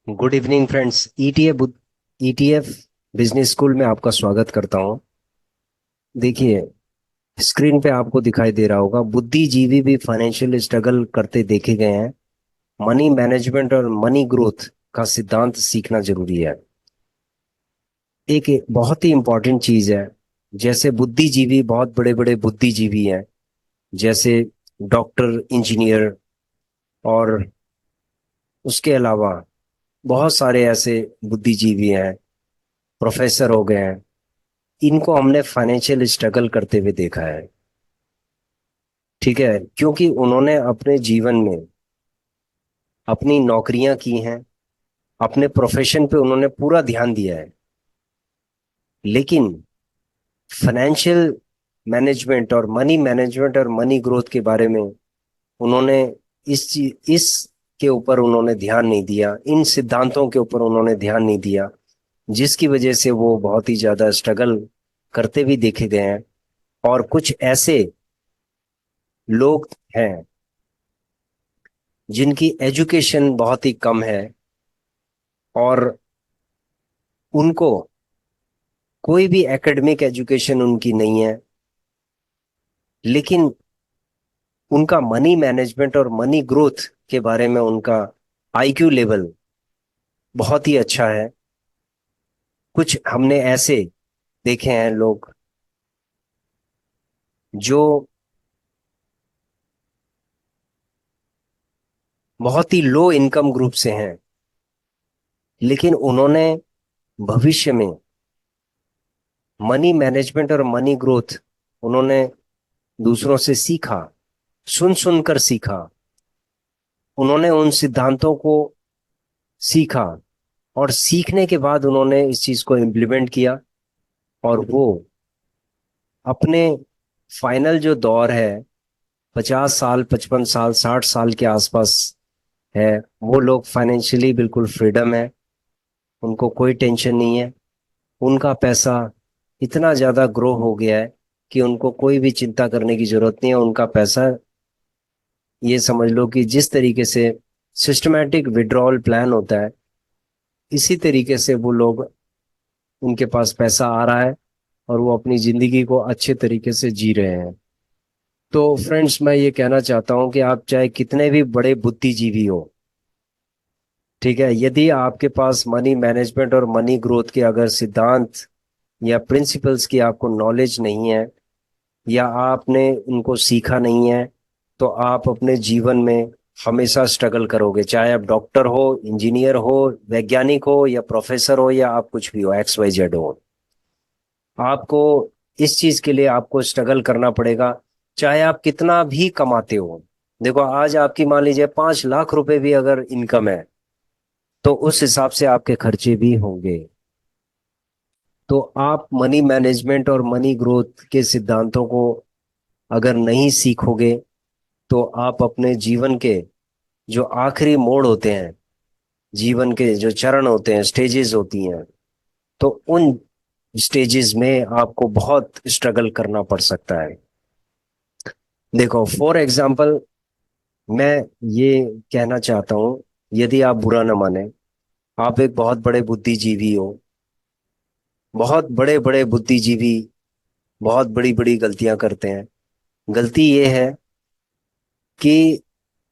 Good evening friends. ETF business school में आपका स्वागत करता हूं। देखिए, स्क्रीन पे आपको दिखाई दे रहा होगा, बुद्धिजीवी भी फाइनेंशियल स्ट्रगल करते देखे गए हैं। मनी मैनेजमेंट और मनी ग्रोथ का सिद्धांत सीखना जरूरी है। एक बहुत ही इंपॉर्टेंट चीज है। जैसे बुद्धिजीवी, बहुत बड़े बड़े बुद्धिजीवी हैं, जैसे डॉक्टर, इंजीनियर, और उसके अलावा बहुत सारे ऐसे बुद्धिजीवी हैं, प्रोफेसर हो गए हैं। इनको हमने फाइनेंशियल स्ट्रगल करते हुए देखा है। ठीक है, क्योंकि उन्होंने अपने जीवन में अपनी नौकरियां की हैं, अपने प्रोफेशन पे उन्होंने पूरा ध्यान दिया है, लेकिन फाइनेंशियल मैनेजमेंट और मनी ग्रोथ के बारे में उन्होंने इस के ऊपर उन्होंने ध्यान नहीं दिया, इन सिद्धांतों के ऊपर उन्होंने ध्यान नहीं दिया, जिसकी वजह से वो बहुत ही ज्यादा स्ट्रगल करते भी देखे गए हैं। और कुछ ऐसे लोग हैं जिनकी एजुकेशन बहुत ही कम है, और उनको कोई भी एकेडमिक एजुकेशन उनकी नहीं है, लेकिन उनका मनी मैनेजमेंट और मनी ग्रोथ के बारे में उनका आईक्यू लेवल बहुत ही अच्छा है। कुछ हमने ऐसे देखे हैं लोग जो बहुत ही लो इनकम ग्रुप से हैं, लेकिन उन्होंने भविष्य में मनी मैनेजमेंट और मनी ग्रोथ उन्होंने दूसरों से सीखा, सुन सुनकर सीखा। उन्होंने उन सिद्धांतों को सीखा, और सीखने के बाद उन्होंने इस चीज को इम्प्लीमेंट किया, और वो अपने फाइनल जो दौर है, 50 साल, 55 साल, 60 साल के आसपास है, वो लोग फाइनेंशियली बिल्कुल फ्रीडम है। उनको कोई टेंशन नहीं है। उनका पैसा इतना ज्यादा ग्रो हो गया है कि उनको कोई भी चिंता करने की जरूरत नहीं है। उनका पैसा, ये समझ लो कि जिस तरीके से सिस्टमैटिक विड्रॉल प्लान होता है, इसी तरीके से वो लोग, उनके पास पैसा आ रहा है और वो अपनी जिंदगी को अच्छे तरीके से जी रहे हैं। तो फ्रेंड्स, मैं ये कहना चाहता हूं कि आप चाहे कितने भी बड़े बुद्धिजीवी हो, ठीक है, यदि आपके पास मनी मैनेजमेंट और मनी ग्रोथ के अगर सिद्धांत या प्रिंसिपल्स की आपको नॉलेज नहीं है, या आपने उनको सीखा नहीं है, तो आप अपने जीवन में हमेशा स्ट्रगल करोगे। चाहे आप डॉक्टर हो, इंजीनियर हो, वैज्ञानिक हो, या प्रोफेसर हो, या आप कुछ भी हो, एक्स वाई जेड हो, आपको इस चीज के लिए आपको स्ट्रगल करना पड़ेगा, चाहे आप कितना भी कमाते हो। देखो, आज आपकी मान लीजिए 5 लाख रुपए भी अगर इनकम है, तो उस हिसाब से आपके खर्चे भी होंगे। तो आप मनी मैनेजमेंट और मनी ग्रोथ के सिद्धांतों को अगर नहीं सीखोगे, तो आप अपने जीवन के जो आखिरी मोड़ होते हैं, जीवन के जो चरण होते हैं, स्टेजेस होती हैं, तो उन स्टेजेस में आपको बहुत स्ट्रगल करना पड़ सकता है। देखो, फॉर एग्जाम्पल, मैं ये कहना चाहता हूं, यदि आप बुरा न माने, आप एक बहुत बड़े बुद्धिजीवी हो। बहुत बड़े बड़े बुद्धिजीवी बहुत बड़ी बड़ी गलतियां करते हैं। गलती ये है कि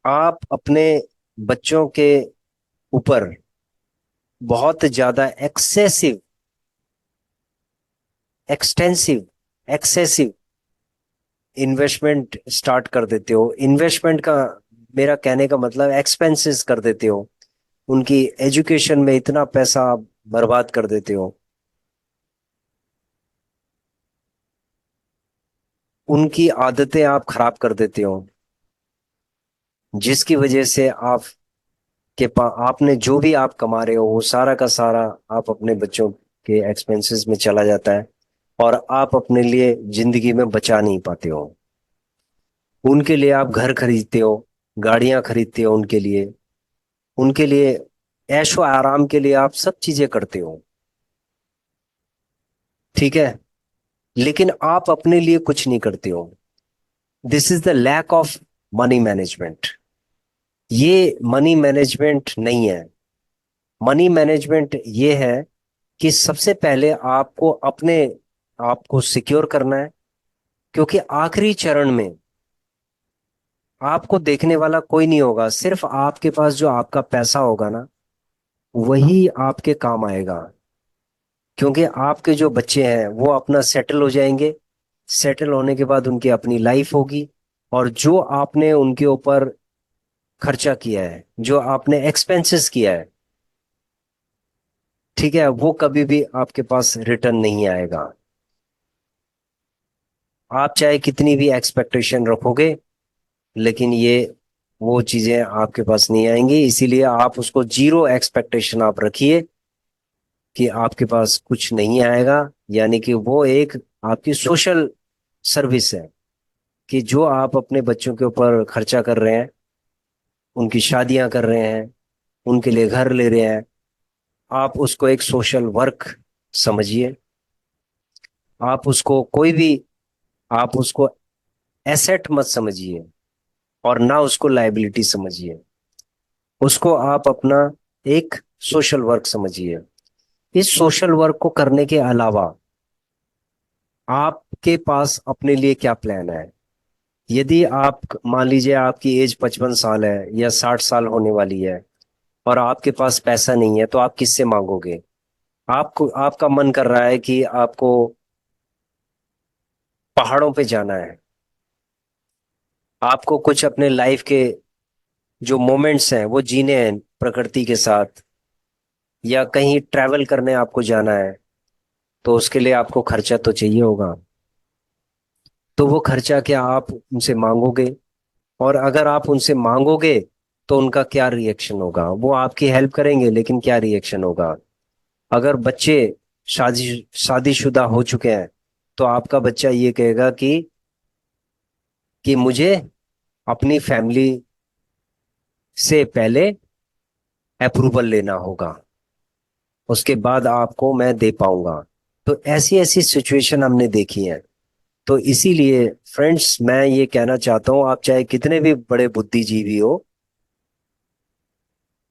आप अपने बच्चों के ऊपर बहुत ज्यादा एक्सटेंसिव एक्सेसिव इन्वेस्टमेंट स्टार्ट कर देते हो। इन्वेस्टमेंट का मेरा कहने का मतलब एक्सपेंसेस कर देते हो। उनकी एजुकेशन में इतना पैसा आप बर्बाद कर देते हो, उनकी आदतें आप खराब कर देते हो, जिसकी वजह से आपने जो भी आप कमा रहे हो, वो सारा का सारा आप अपने बच्चों के एक्सपेंसेस में चला जाता है, और आप अपने लिए जिंदगी में बचा नहीं पाते हो। उनके लिए आप घर खरीदते हो, गाड़ियां खरीदते हो, उनके लिए ऐशो आराम के लिए आप सब चीजें करते हो, ठीक है, लेकिन आप अपने लिए कुछ नहीं करते हो। This is the lack of money management. ये मनी मैनेजमेंट नहीं है। मनी मैनेजमेंट ये है कि सबसे पहले आपको अपने आप को सिक्योर करना है, क्योंकि आखिरी चरण में आपको देखने वाला कोई नहीं होगा। सिर्फ आपके पास जो आपका पैसा होगा ना, वही आपके काम आएगा। क्योंकि आपके जो बच्चे हैं वो अपना सेटल हो जाएंगे, सेटल होने के बाद उनकी अपनी लाइफ होगी, और जो आपने उनके ऊपर खर्चा किया है, जो आपने एक्सपेंसेस किया है, ठीक है, वो कभी भी आपके पास रिटर्न नहीं आएगा। आप चाहे कितनी भी एक्सपेक्टेशन रखोगे, लेकिन ये वो चीजें आपके पास नहीं आएंगी। इसीलिए आप उसको जीरो एक्सपेक्टेशन आप रखिए कि आपके पास कुछ नहीं आएगा। यानी कि वो एक आपकी सोशल सर्विस है, कि जो आप अपने बच्चों के ऊपर खर्चा कर रहे हैं, उनकी शादियां कर रहे हैं, उनके लिए घर ले रहे हैं, आप उसको एक सोशल वर्क समझिए। आप उसको कोई भी, आप उसको एसेट मत समझिए, और ना उसको लाइबिलिटी समझिए। उसको आप अपना एक सोशल वर्क समझिए। इस सोशल वर्क को करने के अलावा आपके पास अपने लिए क्या प्लान है? यदि आप मान लीजिए आपकी एज 55 साल है या 60 साल होने वाली है, और आपके पास पैसा नहीं है, तो आप किससे मांगोगे? आपको, आपका मन कर रहा है कि आपको पहाड़ों पे जाना है, आपको कुछ अपने लाइफ के जो मोमेंट्स हैं वो जीने हैं प्रकृति के साथ, या कहीं ट्रैवल करने आपको जाना है, तो उसके लिए आपको खर्चा तो चाहिए होगा। तो वो खर्चा क्या आप उनसे मांगोगे? और अगर आप उनसे मांगोगे, तो उनका क्या रिएक्शन होगा? वो आपकी हेल्प करेंगे, लेकिन क्या रिएक्शन होगा? अगर बच्चे शादीशुदा हो चुके हैं, तो आपका बच्चा ये कहेगा कि मुझे अपनी फैमिली से पहले अप्रूवल लेना होगा, उसके बाद आपको मैं दे पाऊंगा। तो ऐसी ऐसी सिचुएशन हमने देखी है। तो इसीलिए फ्रेंड्स, मैं ये कहना चाहता हूं, आप चाहे कितने भी बड़े बुद्धिजीवी हो,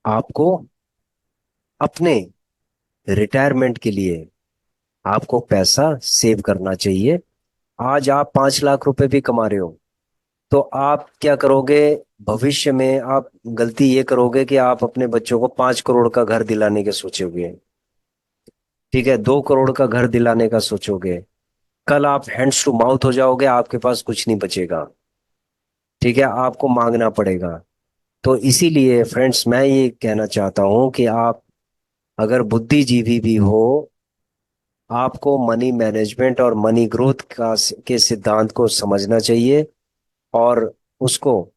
आपको अपने रिटायरमेंट के लिए आपको पैसा सेव करना चाहिए। आज आप 5 लाख रुपए भी कमा रहे हो, तो आप क्या करोगे? भविष्य में आप गलती ये करोगे कि आप अपने बच्चों को 5 करोड़ का घर दिलाने के सोचोगे, ठीक है, 2 करोड़ का घर दिलाने का सोचोगे। कल आप हैंड्स टू माउथ हो जाओगे, आपके पास कुछ नहीं बचेगा, ठीक है, आपको मांगना पड़ेगा। तो इसीलिए फ्रेंड्स, मैं ये कहना चाहता हूं कि आप अगर बुद्धिजीवी भी हो, आपको मनी मैनेजमेंट और मनी ग्रोथ के सिद्धांत को समझना चाहिए, और उसको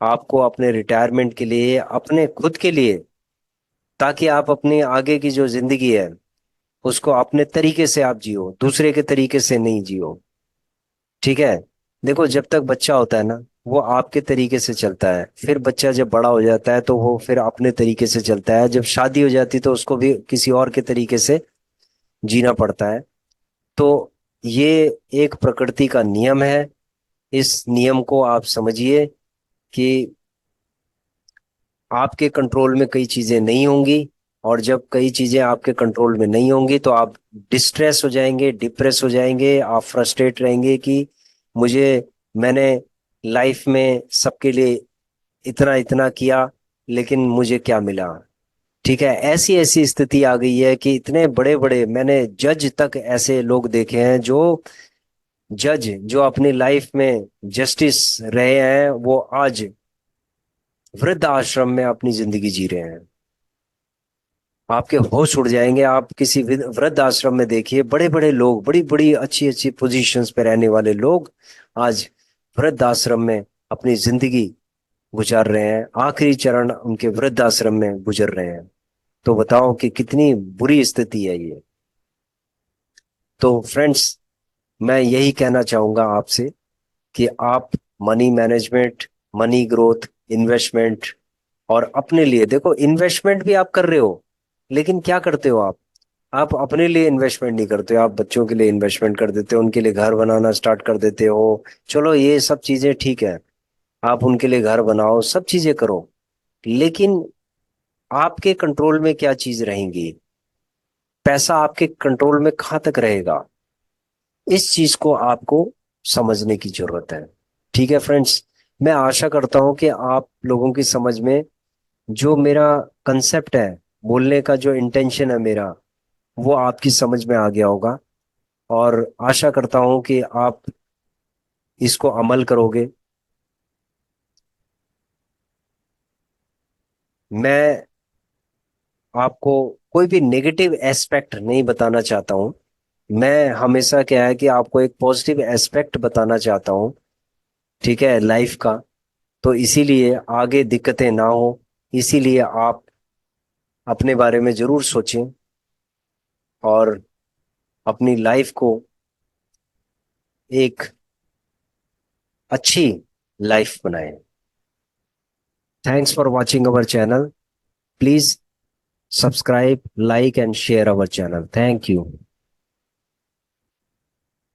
आपको अपने रिटायरमेंट के लिए, अपने खुद के लिए, ताकि आप अपनी आगे की जो जिंदगी है उसको अपने तरीके से आप जियो, दूसरे के तरीके से नहीं जियो, ठीक है। देखो, जब तक बच्चा होता है ना, वो आपके तरीके से चलता है। फिर बच्चा जब बड़ा हो जाता है, तो वो फिर अपने तरीके से चलता है। जब शादी हो जाती है, तो उसको भी किसी और के तरीके से जीना पड़ता है। तो ये एक प्रकृति का नियम है। इस नियम को आप समझिए कि आपके कंट्रोल में कई चीजें नहीं होंगी, और जब कई चीजें आपके कंट्रोल में नहीं होंगी, तो आप डिस्ट्रेस हो जाएंगे, डिप्रेस हो जाएंगे, आप फ्रस्ट्रेट रहेंगे कि मुझे, मैंने लाइफ में सबके लिए इतना इतना किया, लेकिन मुझे क्या मिला? ठीक है, ऐसी ऐसी स्थिति आ गई है कि इतने बड़े बड़े, मैंने जज तक ऐसे लोग देखे हैं, जज जो अपनी लाइफ में जस्टिस रहे हैं, वो आज वृद्ध आश्रम में अपनी जिंदगी जी रहे हैं। आपके होश उड़ जाएंगे। आप किसी वृद्ध आश्रम में देखिए, बड़े बड़े लोग, बड़ी बड़ी अच्छी अच्छी पोजीशंस पे रहने वाले लोग आज वृद्ध आश्रम में अपनी जिंदगी गुजार रहे हैं, आखिरी चरण उनके वृद्ध आश्रम में गुजर रहे हैं। तो बताओ कि कितनी बुरी स्थिति है ये। तो फ्रेंड्स, मैं यही कहना चाहूंगा आपसे कि आप money management, money growth, investment, और अपने लिए देखो, इन्वेस्टमेंट भी आप कर रहे हो, लेकिन क्या करते हो आप अपने लिए इन्वेस्टमेंट नहीं करते हो। आप बच्चों के लिए इन्वेस्टमेंट कर देते हो, उनके लिए घर बनाना स्टार्ट कर देते हो। चलो, ये सब चीजें ठीक है, आप उनके लिए घर बनाओ, सब चीजें करो, लेकिन आपके कंट्रोल में क्या चीज रहेंगी, पैसा आपके कंट्रोल में कहाँ तक रहेगा, इस चीज को आपको समझने की जरूरत है। ठीक है फ्रेंड्स, मैं आशा करता हूं कि आप लोगों की समझ में जो मेरा कंसेप्ट है, बोलने का जो इंटेंशन है मेरा, वो आपकी समझ में आ गया होगा। और आशा करता हूं कि आप इसको अमल करोगे। मैं आपको कोई भी नेगेटिव एस्पेक्ट नहीं बताना चाहता हूं। मैं हमेशा क्या है कि आपको एक पॉजिटिव एस्पेक्ट बताना चाहता हूं, ठीक है, लाइफ का। तो इसीलिए आगे दिक्कतें ना हो, इसीलिए आप अपने बारे में जरूर सोचें और अपनी लाइफ को एक अच्छी लाइफ बनाएं। Thanks for watching our channel. Please subscribe, like and share our channel. Thank you.